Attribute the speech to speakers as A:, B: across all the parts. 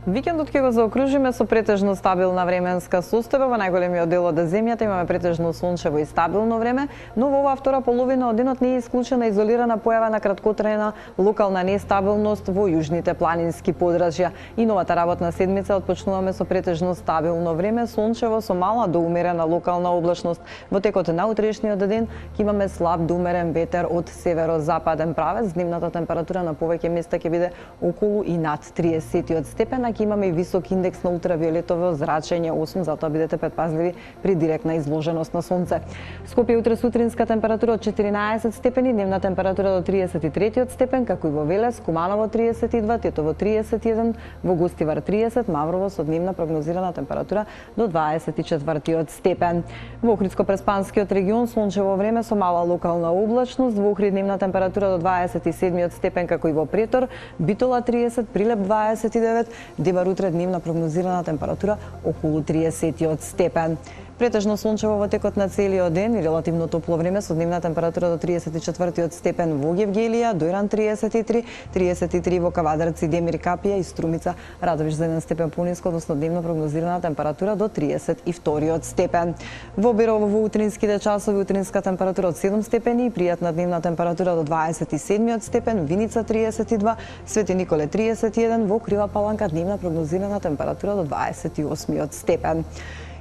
A: Викендот ќе го заокружиме со претежно стабилна временска состојба. Во најголемиот дел од земјата имаме претежно сончево и стабилно време, но во оваа втора половина од денот не е исклучена изолирана појава на краткотрајна локална нестабилност во јужните планински подрачја. И новата работна седмица отпочнуваме со претежно стабилно време, сончево со мала до умерена локална облачност. Во текот на утрешниот ден ќе имаме слаб до умерен ветер од северозападен правец. Дневната температура на повеќе места ќе биде околу и над 30 степена. Ќе имаме и висок индекс на ултравиолетово зрачење 8, затоа бидете предпазливи при директна изложеност на сонце. Скопје утре сутринска температура од 14 степени, дневна температура до 33 степен, како и во Велес, Куманово 32, Тетово 31, во Гостивар 30, Маврово со дневна прогнозирана температура до 24 степен. Во Охридско-Преспанскиот регион сончево време со мала локална облачност, во Охрид дневна температура до 27 степен, како и во Претор, Битола 30, Прилеп 29, Дебар утре дневна прогнозирана температура околу 30 степен. Претежно сончево во текот на целиот ден и релативно топло време со дневна температура до 34 степен во Гевгелија, Дојран 33, 33 во Кавадарци, Демир, Капија и Струмица, Радовиш за 1 степен пониско, односно дневно прогнозирана температура до 32 степен. Во Берово во утринските часови утринска температура од 7 степени и пријатна дневна температура до 27 степен, Виница 32, Свети Николе 31, во Крива Паланка дневна прогнозирана температура до 28 степен.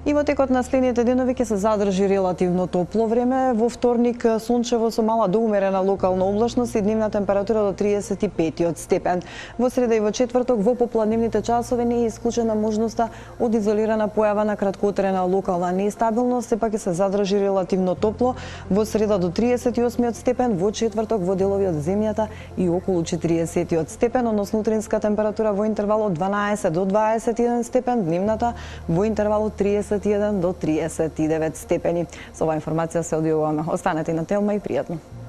A: И во текот на следните денови ќе се задржи релативно топло време. Во вторник сончево со мала до умерена локална облачност и дневна температура до 35 степен. Во среда и во четврток во попладневните часови не е исклучена можноста од изолирана појава на краткотрена локална нестабилност, сепак ќе се задржи релативно топло. Во среда до 38 степен, во четврток во делови од земјата и околу 40 степен, односно утринска температура во интервал од 12 до 21 степен, дневната во интервал од 31 до 39 степени. Со оваа информација се одјавуваме. Останете на Телма и пријатно.